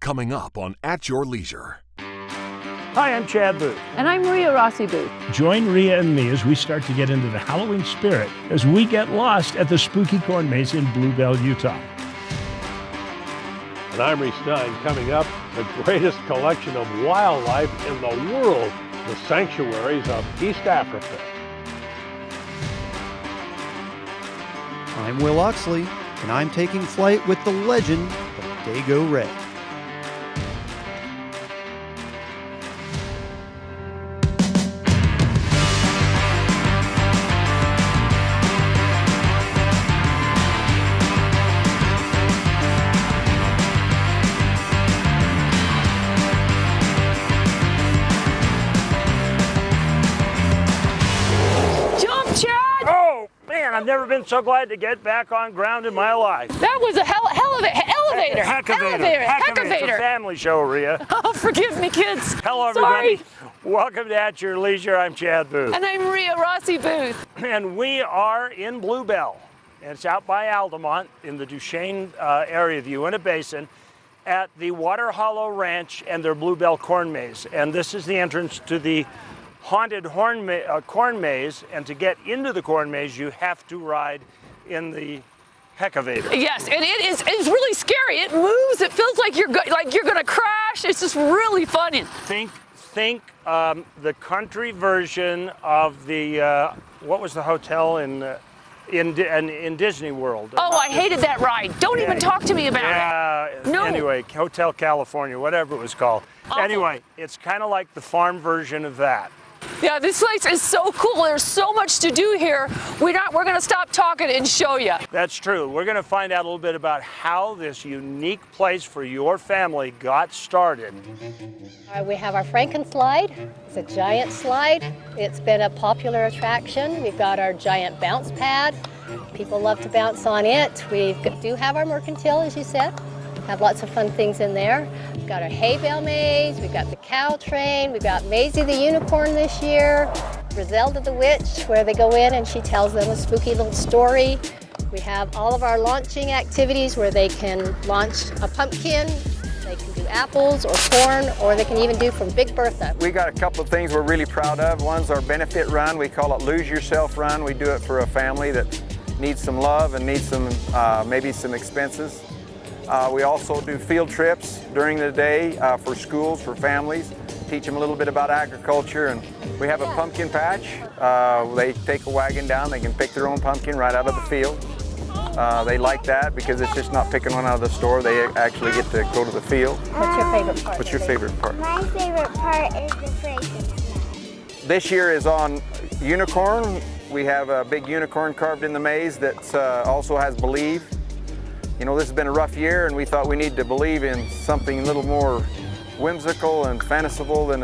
coming up on At Your Leisure. Hi, I'm Chad Booth. And I'm Maria Rossi Booth. Join Rhea and me as we start to get into the Halloween spirit as we get lost at the spooky corn maze in Bluebell, Utah. And I'm Reece Stein. Coming up, the greatest collection of wildlife in the world, the sanctuaries of East Africa. I'm Will Oxley, and I'm taking flight with the legend of Dago Red. I've never been so glad to get back on ground in my life. That was a hell of an elevator. Heckavator. It's a family show, Rhea. Oh, forgive me, kids. Hello, everybody. Sorry. Welcome to At Your Leisure. I'm Chad Booth. And I'm Maria Rossi Booth. And we are in Bluebell. And it's out by Altamont in the Duchesne area of the Uinta Basin at the Water Hollow Ranch and their Bluebell corn maze. And this is the entrance to the haunted corn maze, and to get into the corn maze, you have to ride in the heckavator. Yes, and it's really scary. It moves. It feels like you're gonna crash. It's just really funny. Think the country version of the what was the hotel in Disney World? Oh, I hated that ride. Don't even talk to me about it. No. Anyway, Hotel California, whatever it was called. Awful. Anyway, it's kind of like the farm version of that. Yeah, this place is so cool. There's so much to do here. We're going to stop talking and show you. That's true. We're going to find out a little bit about how this unique place for your family got started. We have our Franken slide. It's a giant slide. It's been a popular attraction. We've got our giant bounce pad. People love to bounce on it. We do have our mercantile, as you said. Have lots of fun things in there. We've got our hay bale maze, we've got the cow train, we've got Maisie the unicorn this year, Griselda the witch, where they go in and she tells them a spooky little story. We have all of our launching activities where they can launch a pumpkin, they can do apples or corn, or they can even do from Big Bertha. We got a couple of things we're really proud of. One's our benefit run. We call it Lose Yourself Run. We do it for a family that needs some love and needs some maybe some expenses. We also do field trips during the day for schools, for families, teach them a little bit about agriculture, and we have a pumpkin patch. They take a wagon down, they can pick their own pumpkin right out of the field. They like that because it's just not picking one out of the store, they actually get to go to the field. What's your favorite part? What's your favorite part? My favorite part is the Franken. This year is on unicorn. We have a big unicorn carved in the maze that also has Believe. You know, this has been a rough year, and we thought we need to believe in something a little more whimsical and fanciful than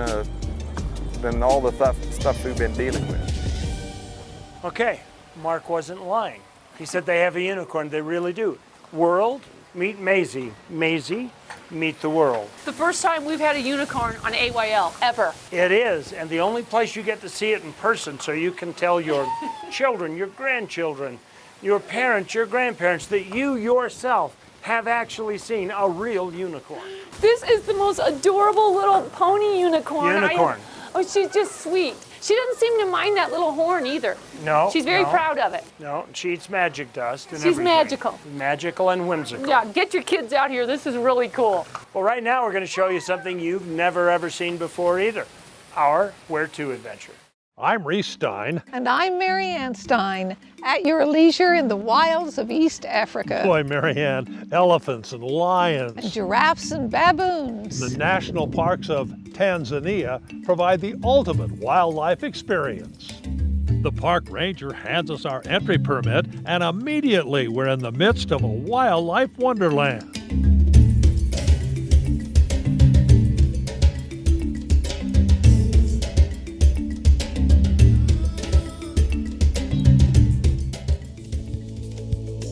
all the stuff we've been dealing with. Okay, Mark wasn't lying. He said they have a unicorn. They really do. World, meet Maisie. Maisie, meet the world. The first time we've had a unicorn on AYL, ever. It is, and the only place you get to see it in person, so you can tell your children, your grandchildren, your parents, your grandparents, that you yourself have actually seen a real unicorn. This is the most adorable little pony unicorn. Unicorn. Oh, she's just sweet. She doesn't seem to mind that little horn either. No. She's very proud of it. No, she eats magic dust and She's everything. magical. Magical and whimsical. Yeah, get your kids out here. This is really cool. Well, right now we're going to show you something you've never ever seen before either. Our Where To adventure. I'm Reece Stein. And I'm Marianne Stein, at your leisure in the wilds of East Africa. Boy, Marianne, elephants and lions. And giraffes and baboons. The national parks of Tanzania provide the ultimate wildlife experience. The park ranger hands us our entry permit, and immediately we're in the midst of a wildlife wonderland.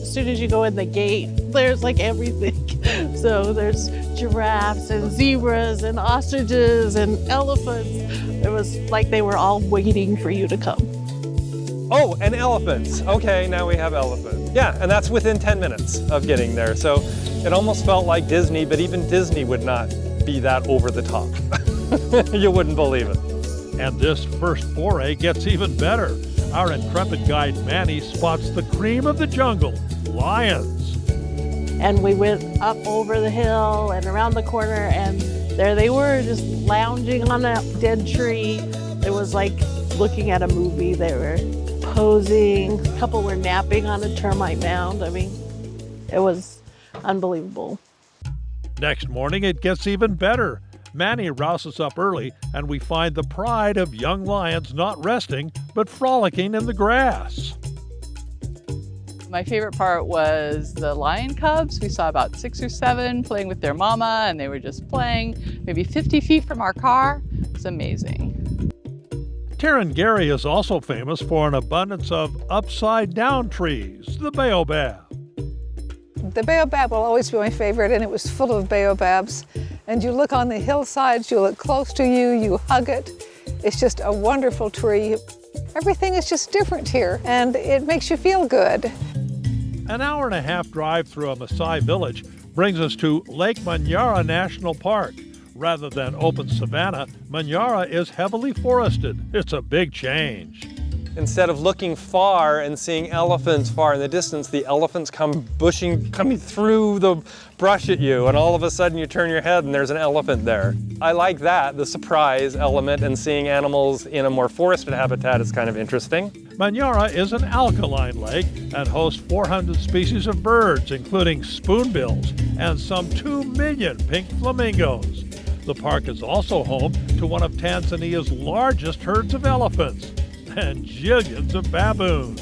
As soon as you go in the gate, there's like everything. So there's giraffes and zebras and ostriches and elephants. It was like they were all waiting for you to come. Oh, and elephants. Okay, now we have elephants. Yeah, and that's within 10 minutes of getting there. So It almost felt like Disney, but even Disney would not be that over the top. You wouldn't believe it. And this first foray gets even better. Our intrepid guide Manny spots the cream of the jungle, lions. And we went up over the hill and around the corner, and there they were, just lounging on a dead tree. It was like looking at a movie. They were posing. A couple were napping on a termite mound. I mean, it was unbelievable. Next morning, it gets even better. Manny rouses up early, and we find the pride of young lions not resting, but frolicking in the grass. My favorite part was the lion cubs. We saw about 6 or 7 playing with their mama, and they were just playing maybe 50 feet from our car. It's amazing. Tarangire is also famous for an abundance of upside-down trees, the baobab. The baobab will always be my favorite, and it was full of baobabs. And you look on the hillsides, you look close to you, you hug it. It's just a wonderful tree. Everything is just different here, and it makes you feel good. An hour-and-a-half drive through a Maasai village brings us to Lake Manyara National Park. Rather than open savanna, Manyara is heavily forested. It's a big change. Instead of looking far and seeing elephants far in the distance, the elephants come coming through the brush at you, and all of a sudden you turn your head and there's an elephant there. I like that, the surprise element, and seeing animals in a more forested habitat is kind of interesting. Manyara is an alkaline lake and hosts 400 species of birds, including spoonbills and some 2 million pink flamingos. The park is also home to one of Tanzania's largest herds of elephants and zillions of baboons.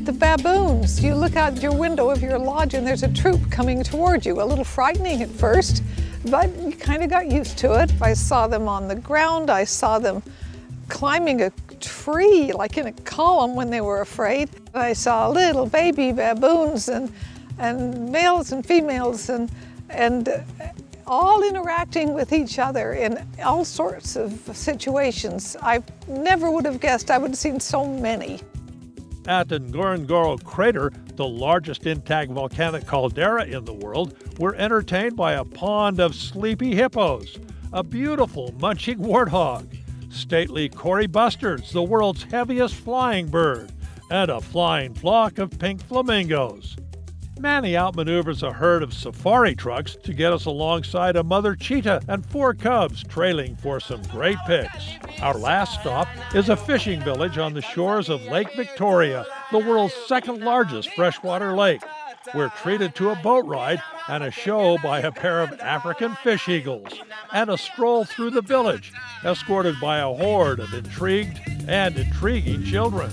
The baboons, you look out your window of your lodge and there's a troop coming toward you. A little frightening at first, but you kind of got used to it. I saw them on the ground. I saw them climbing a tree, like in a column when they were afraid. I saw little baby baboons and males and females and all interacting with each other in all sorts of situations. I never would have guessed I would have seen so many. At the Ngorongoro crater, the largest intact volcanic caldera in the world, we're entertained by a pond of sleepy hippos, a beautiful munching warthog, stately Cory bustards, the world's heaviest flying bird, and a flying flock of pink flamingos. Manny outmaneuvers a herd of safari trucks to get us alongside a mother cheetah and 4 cubs trailing for some great pics. Our last stop is a fishing village on the shores of Lake Victoria, the world's 2nd largest freshwater lake. We're treated to a boat ride and a show by a pair of African fish eagles, and a stroll through the village, escorted by a horde of intrigued and intriguing children.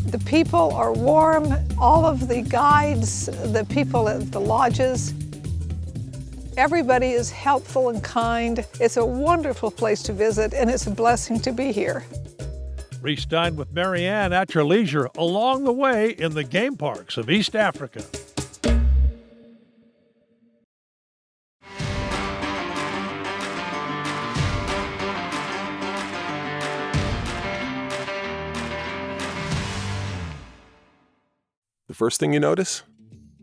The people are warm, all of the guides, the people at the lodges. Everybody is helpful and kind. It's a wonderful place to visit, and it's a blessing to be here. Reece Stein with Marianne at your leisure along the way in the game parks of East Africa. The first thing you notice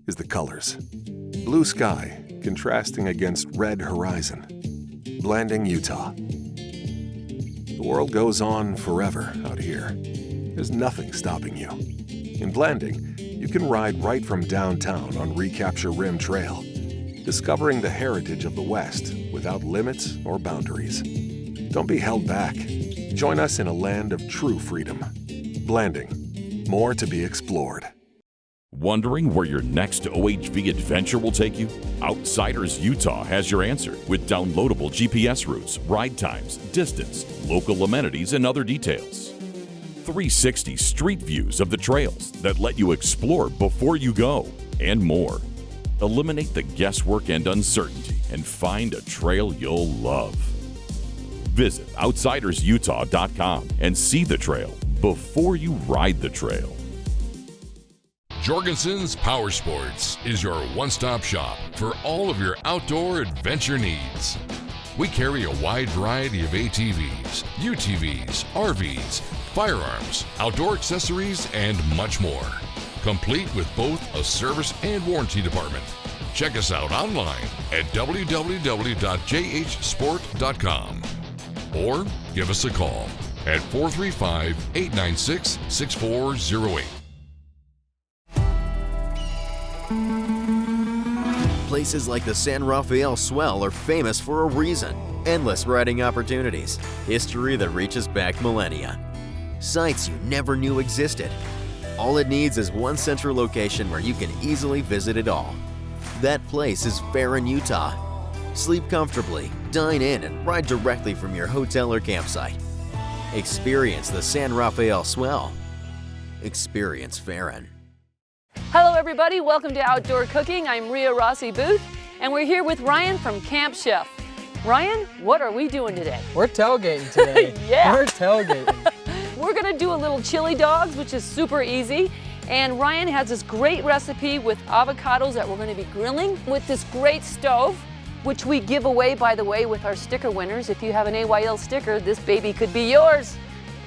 is the colors. Blue sky contrasting against red horizon. Blanding, Utah. The world goes on forever out here. There's nothing stopping you. In Blanding, you can ride right from downtown on Recapture Rim Trail, discovering the heritage of the West without limits or boundaries. Don't be held back. Join us in a land of true freedom. Blanding. More to be explored. Wondering where your next OHV adventure will take you? Outsiders Utah has your answer with downloadable GPS routes, ride times, distance, local amenities, and other details. 360 street views of the trails that let you explore before you go, and more. Eliminate the guesswork and uncertainty and find a trail you'll love. Visit outsidersutah.com and see the trail before you ride the trail. Jorgensen's Power Sports is your one-stop shop for all of your outdoor adventure needs. We carry a wide variety of ATVs, UTVs, RVs, firearms, outdoor accessories, and much more. Complete with both a service and warranty department. Check us out online at www.jhsport.com or give us a call at 435-896-6408. Places like the San Rafael Swell are famous for a reason. Endless riding opportunities, history that reaches back millennia, sites you never knew existed. All it needs is one central location where you can easily visit it all. That place is Farron, Utah. Sleep comfortably, dine in, and ride directly from your hotel or campsite. Experience the San Rafael Swell. Experience Farron. Hello everybody, welcome to Outdoor Cooking. I'm Rhea Rossi Booth, and we're here with Ryan from Camp Chef. Ryan, what are we doing today? We're tailgating today. Yeah. We're tailgating. We're gonna do a little chili dogs, which is super easy. And Ryan has this great recipe with avocados that we're gonna be grilling with this great stove, which we give away, by the way, with our sticker winners. If you have an AYL sticker, this baby could be yours.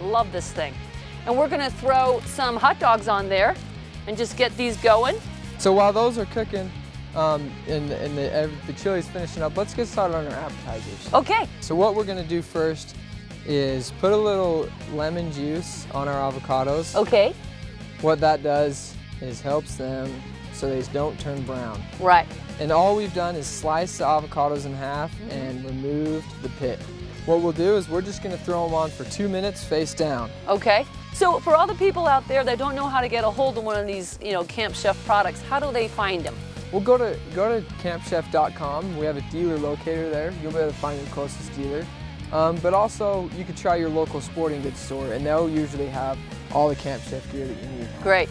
Love this thing. And we're gonna throw some hot dogs on there and just get these going. So while those are cooking and the chili's finishing up, let's get started on our appetizers. Okay. So what we're gonna do first is put a little lemon juice on our avocados. Okay. What that does is helps them so they don't turn brown. Right. And all we've done is slice the avocados in half and removed the pit. What we'll do is we're just gonna throw them on for 2 minutes face down. Okay. So for all the people out there that don't know how to get a hold of one of these, Camp Chef products, how do they find them? Well, go to campchef.com. We have a dealer locator there. You'll be able to find your closest dealer. But also, you could try your local sporting goods store, and they'll usually have all the Camp Chef gear that you need. Great.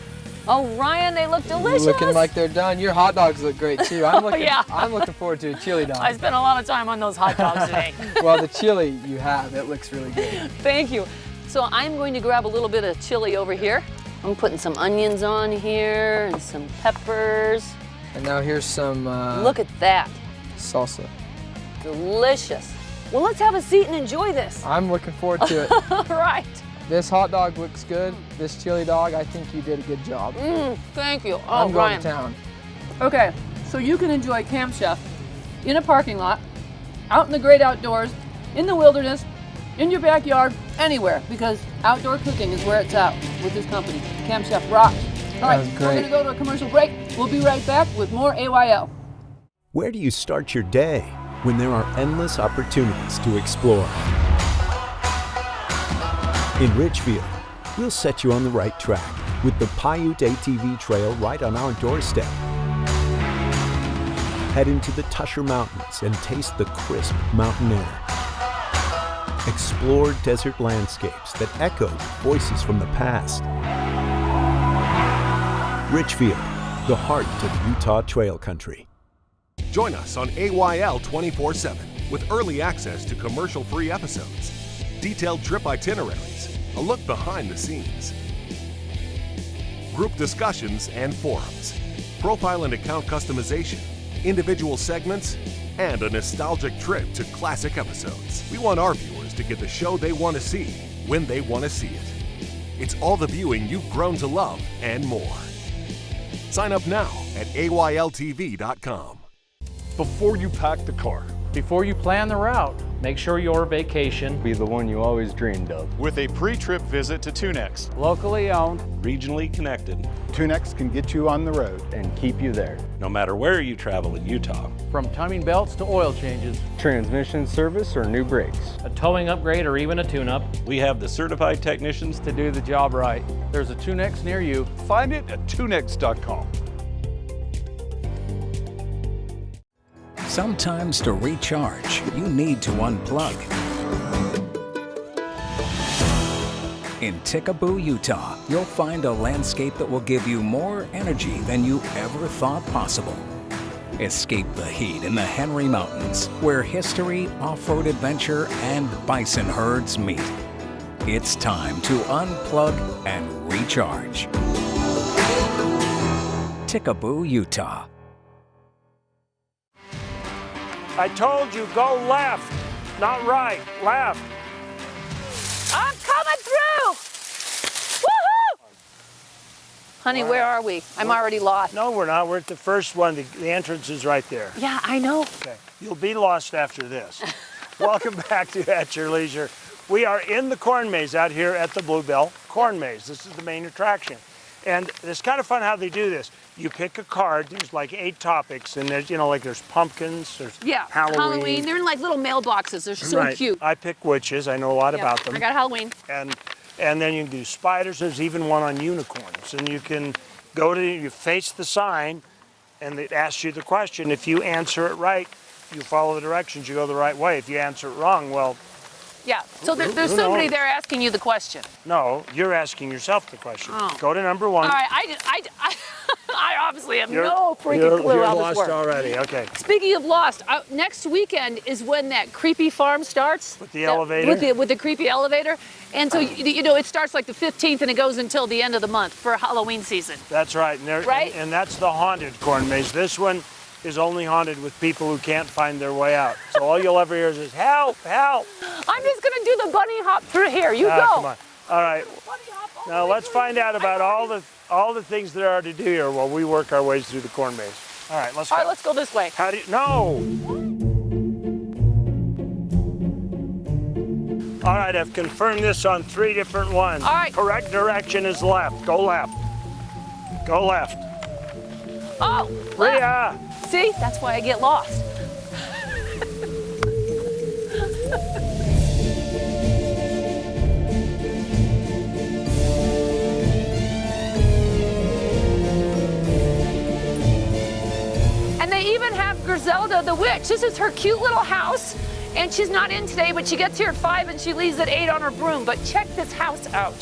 Oh, Ryan, they look delicious. Looking like they're done. Your hot dogs look great too. I'm looking forward to a chili dog. I spent a lot of time on those hot dogs today. Well, the chili you have, it looks really good. Thank you. So I'm going to grab a little bit of chili over here. I'm putting some onions on here and some peppers. And now here's some look at that. Salsa. Delicious. Well, let's have a seat and enjoy this. I'm looking forward to it. All right. This hot dog looks good. This chili dog, I think you did a good job. Thank you. Oh, I'm going to town. Okay, so you can enjoy Camp Chef in a parking lot, out in the great outdoors, in the wilderness, in your backyard, anywhere, because outdoor cooking is where it's at with this company. Camp Chef rocks. All right, we're going to go to a commercial break. We'll be right back with more AYL. Where do you start your day when there are endless opportunities to explore? In Ridgefield, we'll set you on the right track with the Paiute ATV Trail right on our doorstep. Head into the Tusher Mountains and taste the crisp mountain air. Explore desert landscapes that echo voices from the past. Ridgefield, the heart of Utah Trail Country. Join us on AYL 24/7 with early access to commercial-free episodes, detailed trip itineraries, a look behind the scenes, group discussions and forums, profile and account customization, individual segments, and a nostalgic trip to classic episodes. We want our viewers to get the show they want to see when they want to see it. It's all the viewing you've grown to love and more. Sign up now at AYLTV.com. Before you pack the car, before you plan the route, make sure your vacation be the one you always dreamed of. With a pre-trip visit to Tunex. Locally owned, regionally connected. Tunex can get you on the road and keep you there. No matter where you travel in Utah. From timing belts to oil changes, transmission service or new brakes, a towing upgrade or even a tune-up, we have the certified technicians to do the job right. There's a Tunex near you. Find it at tunex.com. Sometimes to recharge, you need to unplug. In Tikaboo, Utah, you'll find a landscape that will give you more energy than you ever thought possible. Escape the heat in the Henry Mountains, where history, off-road adventure, and bison herds meet. It's time to unplug and recharge. Tikaboo, Utah. I told you, go left, not right, left. I'm coming through! Woohoo! Honey, where are we? I'm already lost. No, we're not. We're at the first one. The entrance is right there. Yeah, I know. Okay. You'll be lost after this. Welcome back to At Your Leisure. We are in the corn maze out here at the Bluebell Corn Maze. This is the main attraction. And it's kind of fun how they do this. You pick a card, there's like 8 topics, and there's, like there's pumpkins, there's Halloween. They're in like little mailboxes. They're so cute. I pick witches, I know a lot about them. I got Halloween. And then you can do spiders. There's even one on unicorns. And you can you face the sign, and it asks you the question. If you answer it right, you follow the directions, you go the right way. If you answer it wrong, well... Yeah, so there's somebody there asking you the question. No, you're asking yourself the question. Oh. Go to number 1. All right, I obviously have no freaking clue how this works. You're lost already, okay. Speaking of lost, next weekend is when that creepy farm starts. With the elevator? With the creepy elevator. And so, it starts like the 15th and it goes until the end of the month for Halloween season. That's right. And that's the haunted corn maze. This one is only haunted with people who can't find their way out. So all you'll ever hear is, help, help. I'm just going to do the bunny hop through here. You go. Come on. All right. Now let's find out about all the things there are to do here while we work our ways through the corn maze. All right, let's go. All right, let's go this way. No! All right, I've confirmed this on 3 different ones. All right. Correct direction is left. Go left. Go left. Oh, Rhea! See, that's why I get lost. And they even have Griselda the witch. This is her cute little house. And she's not in today, but she gets here at 5 and she leaves at 8 on her broom. But check this house out.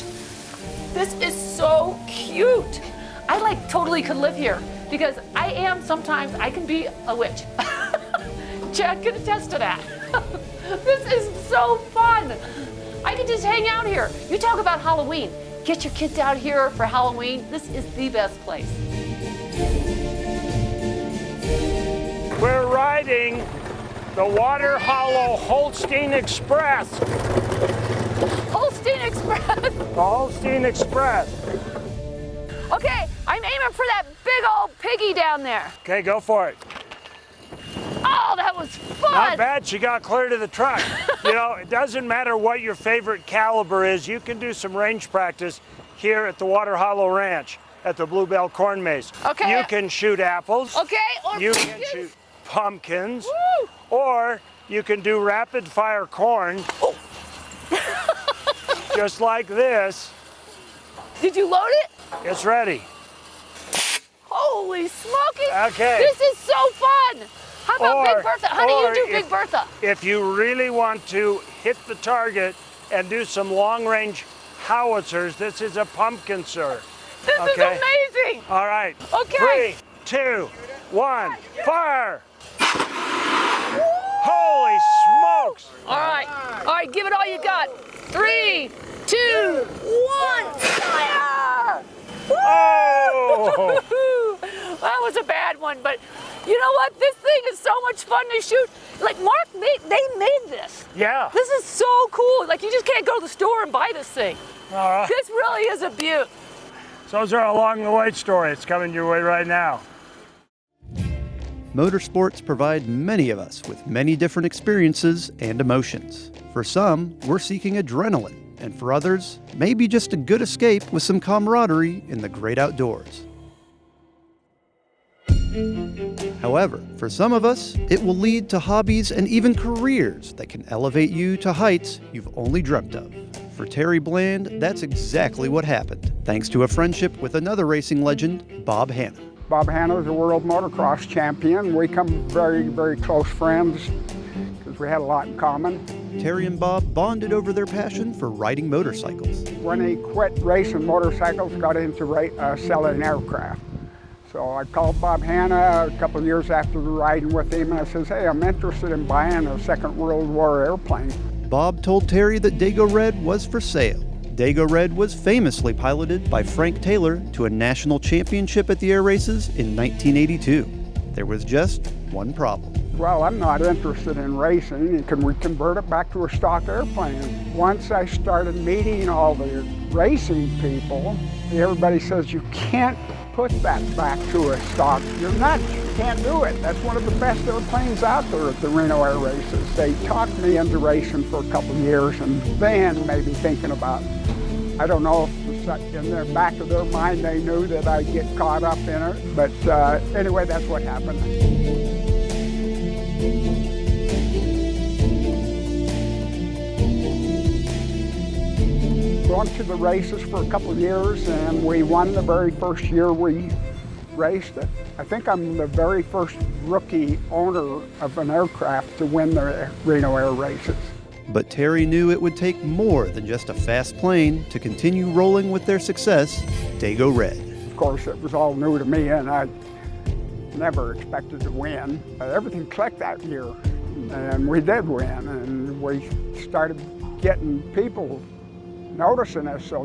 This is so cute. I totally could live here because sometimes I can be a witch. Chad can attest to that. This is so fun. I can just hang out here. You talk about Halloween. Get your kids out here for Halloween. This is the best place. We're riding the Water Hollow Holstein Express. Holstein Express. The Holstein Express. Okay, I'm aiming for that big old piggy down there. Okay, go for it. Oh, that was fun. Not bad, she got clear to the truck. It doesn't matter what your favorite caliber is. You can do some range practice here at the Water Hollow Ranch at the Bluebell Corn Maze. Okay. You can shoot apples. Okay, or you pumpkins. can shoot pumpkins. Woo. Or you can do rapid fire corn. Oh. Just like this. Did you load it? It's ready. Holy smoky! Okay. This is so fun! How about Big Bertha? Honey, you do Big Bertha. If you really want to hit the target and do some long-range howitzers, this is a pumpkin, sir. This is amazing! All right. Okay. 3, 2, 1, fire! Holy smokes! All right, give it all you got. 3, 2, 1, fire! Oh! That was a bad one, but you know what? This thing is so much fun to shoot. Mark, they made this. Yeah. This is so cool. You just can't go to the store and buy this thing. All right. This really is a beaut. So those are along the way story. It's coming your way right now. Motorsports provide many of us with many different experiences and emotions. For some, we're seeking adrenaline, and for others, maybe just a good escape with some camaraderie in the great outdoors. However, for some of us, it will lead to hobbies and even careers that can elevate you to heights you've only dreamt of. For Terry Bland, that's exactly what happened, thanks to a friendship with another racing legend, Bob Hanna. Bob Hanna is a world motocross champion. We become very, very close friends because we had a lot in common. Terry and Bob bonded over their passion for riding motorcycles. When he quit racing motorcycles, got into selling aircraft. So I called Bob Hanna a couple of years after riding with him, and I says, hey, I'm interested in buying a Second World War airplane. Bob told Terry that Dago Red was for sale. Dago Red was famously piloted by Frank Taylor to a national championship at the air races in 1982. There was just one problem. Well, I'm not interested in racing. Can we convert it back to a stock airplane? Once I started meeting all the racing people, everybody says you can't put that back to a stock. You're nuts, you can't do it. That's one of the best airplanes out there at the Reno Air Races. They talked me into racing for a couple of years and then maybe thinking about, I don't know if in the back of their mind they knew that I'd get caught up in it, but anyway, that's what happened. Went to the races for a couple of years, and we won the very first year we raced it. I think I'm the very first rookie owner of an aircraft to win the Reno Air Races. But Terry knew it would take more than just a fast plane to continue rolling with their success, Dago Red. Of course, it was all new to me, and I never expected to win. Everything clicked that year, and we did win, and we started getting people noticing us, so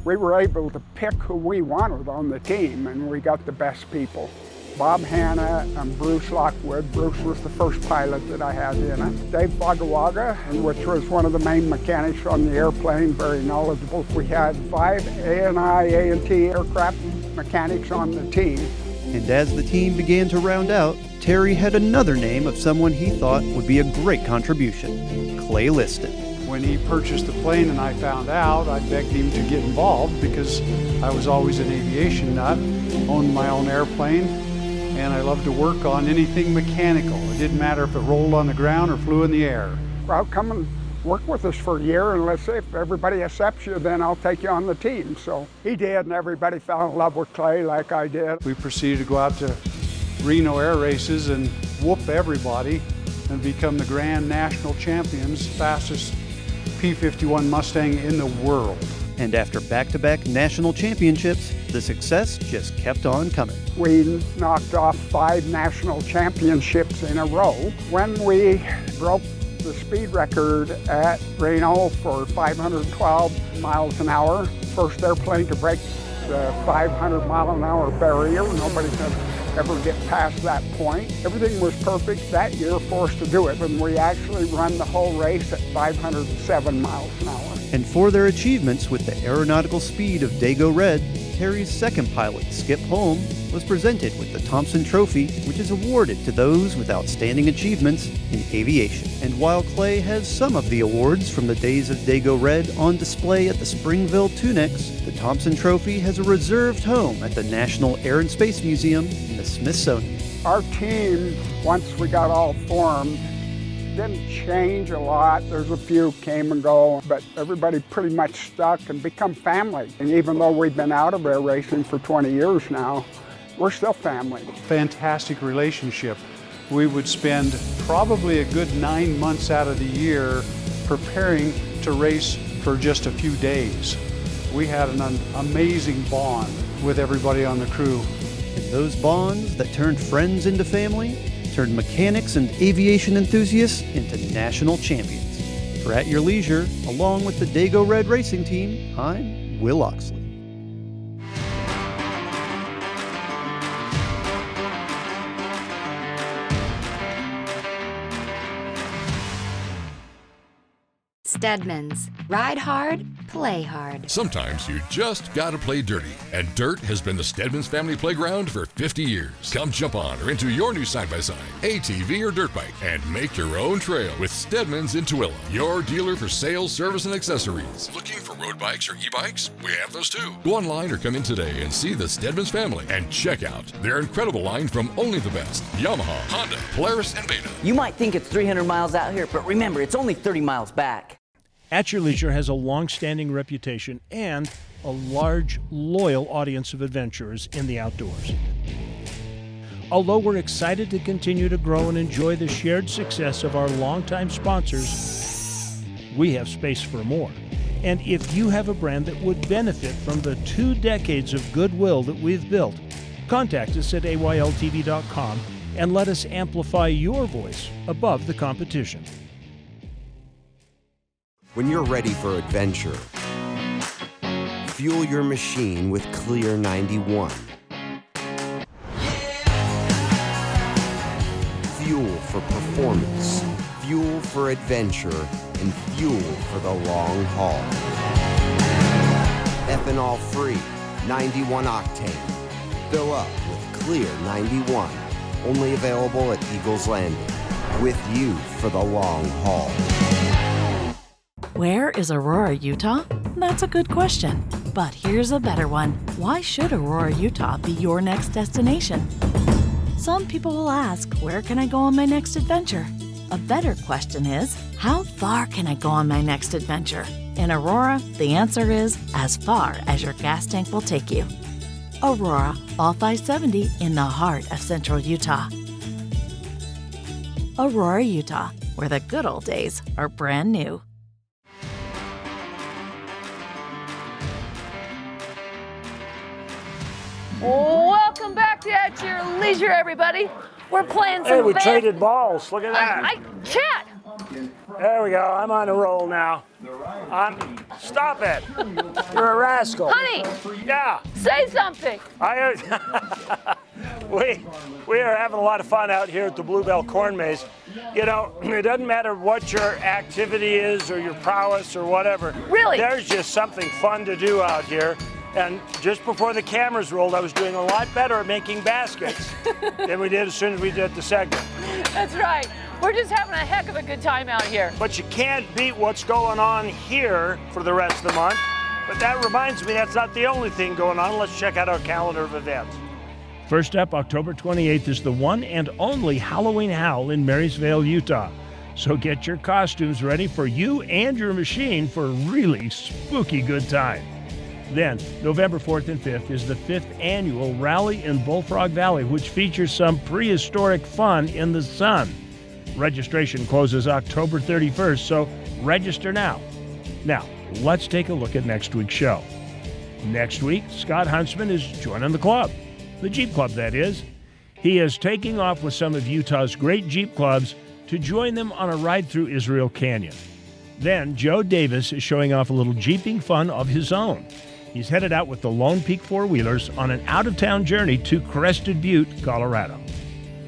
we were able to pick who we wanted on the team, and we got the best people. Bob Hanna and Bruce Lockwood. Bruce was the first pilot that I had in it. Dave Wagga, which was one of the main mechanics on the airplane, very knowledgeable. We had 5 A&T aircraft mechanics on the team. And as the team began to round out, Terry had another name of someone he thought would be a great contribution, Clay Liston. When he purchased the plane and I found out, I begged him to get involved because I was always an aviation nut, owned my own airplane, and I loved to work on anything mechanical. It didn't matter if it rolled on the ground or flew in the air. Well, come and work with us for a year, and let's see if everybody accepts you, then I'll take you on the team. So he did, and everybody fell in love with Clay like I did. We proceeded to go out to Reno Air Races and whoop everybody and become the grand national champions, fastest P-51 Mustang in the world. And after back-to-back national championships, the success just kept on coming. We knocked off 5 national championships in a row. When we broke the speed record at Reno for 512 miles an hour, first airplane to break the 500 mile an hour barrier. Nobody could ever get past that point. Everything was perfect that year for us to do it, and we actually run the whole race at 507 miles an hour. And for their achievements with the aeronautical speed of Dago Red, Terry's second pilot, Skip Holm, was presented with the Thompson Trophy, which is awarded to those with outstanding achievements in aviation. And while Clay has some of the awards from the days of Dago Red on display at the Springville Tunex, the Thompson Trophy has a reserved home at the National Air and Space Museum in the Smithsonian. Our team, once we got all formed, didn't change a lot. There's a few came and go, but everybody pretty much stuck and become family. And even though we've been out of air racing for 20 years now, we're still family. Fantastic relationship. We would spend probably a good 9 months out of the year preparing to race for just a few days. We had an amazing bond with everybody on the crew. And those bonds that turned friends into family turned mechanics and aviation enthusiasts into national champions. For At Your Leisure, along with the Dago Red Racing Team, I'm Will Oxley. Stedman's. Ride hard, play hard. Sometimes you just gotta play dirty, and dirt has been the Stedman's family playground for 50 years. Come jump on or into your new side-by-side, ATV or dirt bike, and make your own trail with Stedman's in Tooele, your dealer for sales, service, and accessories. Looking for road bikes or e-bikes? We have those too. Go online or come in today and see the Stedman's family and check out their incredible line from only the best: Yamaha, Honda, Polaris, and Beta. You might think it's 300 miles out here, but remember, it's only 30 miles back. At Your Leisure has a long-standing reputation and a large, loyal audience of adventurers in the outdoors. Although we're excited to continue to grow and enjoy the shared success of our longtime sponsors, we have space for more. And if you have a brand that would benefit from the 2 decades of goodwill that we've built, contact us at ayltv.com and let us amplify your voice above the competition. When you're ready for adventure, fuel your machine with Clear 91. Fuel for performance, fuel for adventure, and fuel for the long haul. ethanol-free, 91 octane. Fill up with Clear 91. Only available at Eagles Landing. With you for the long haul. Where is Aurora, Utah? That's a good question. But here's a better one. Why should Aurora, Utah be your next destination? Some people will ask, where can I go on my next adventure? A better question is, how far can I go on my next adventure? In Aurora, the answer is as far as your gas tank will take you. Aurora, all 570 in the heart of central Utah. Aurora, Utah, where the good old days are brand new. Welcome back to At Your Leisure, everybody. We're playing some Hey, we band- traded balls. Look at that. Chat. There we go. I'm on a roll now. Stop it. You're a rascal. Honey. Yeah. Say something. We are having a lot of fun out here at the Bluebell Corn Maze. You know, it doesn't matter what your activity is or your prowess or whatever. Really? There's just something fun to do out here. And just before the cameras rolled, I was doing a lot better at making baskets than we did as soon as we did the segment. That's right. We're just having a heck of a good time out here. But you can't beat what's going on here for the rest of the month. But that reminds me, that's not the only thing going on. Let's check out our calendar of events. First up, October 28th is the one and only Halloween Howl in Marysville, Utah. So get your costumes ready for you and your machine for a really spooky good time. Then, November 4th and 5th is the 5th annual Rally in Bullfrog Valley, which features some prehistoric fun in the sun. Registration closes October 31st, so register now. Now, let's take a look at next week's show. Next week, Scott Huntsman is joining the club. The Jeep Club, that is. He is taking off with some of Utah's great Jeep clubs to join them on a ride through Israel Canyon. Then, Joe Davis is showing off a little Jeeping fun of his own. He's headed out with the Lone Peak four-wheelers on an out-of-town journey to Crested Butte, Colorado.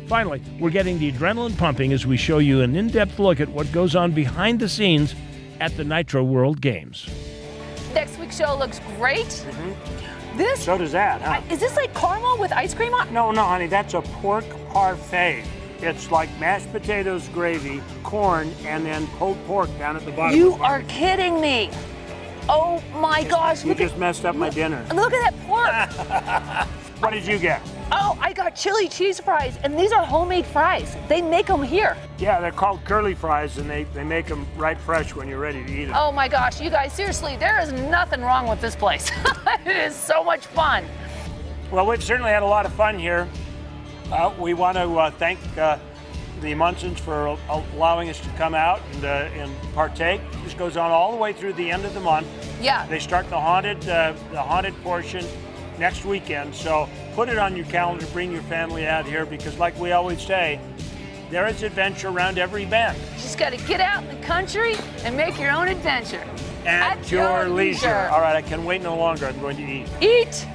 Finally, we're getting the adrenaline pumping as we show you an in-depth look at what goes on behind the scenes at the Nitro World Games. Next week's show looks great. This? So does that, huh? Is this like caramel with ice cream on? No, honey, that's a pork parfait. It's like mashed potatoes, gravy, corn, and then pulled pork down at the bottom. You are kidding me. Oh my gosh. You just messed up my dinner. Look at that pork. What did you get? Oh, I got chili cheese fries, and these are homemade fries. They make them here. Yeah, they're called curly fries, and they make them right fresh when you're ready to eat them. Oh my gosh, you guys, seriously, there is nothing wrong with this place. It is so much fun. Well, we've certainly had a lot of fun here. We want to thank the Munsons for allowing us to come out and partake. This goes on all the way through the end of the month. Yeah. They start the haunted portion next weekend. So put it on your calendar, bring your family out here, because like we always say, there is adventure around every bend. You just got to get out in the country and make your own adventure. At your leisure. All right, I can wait no longer. I'm going to eat. Eat.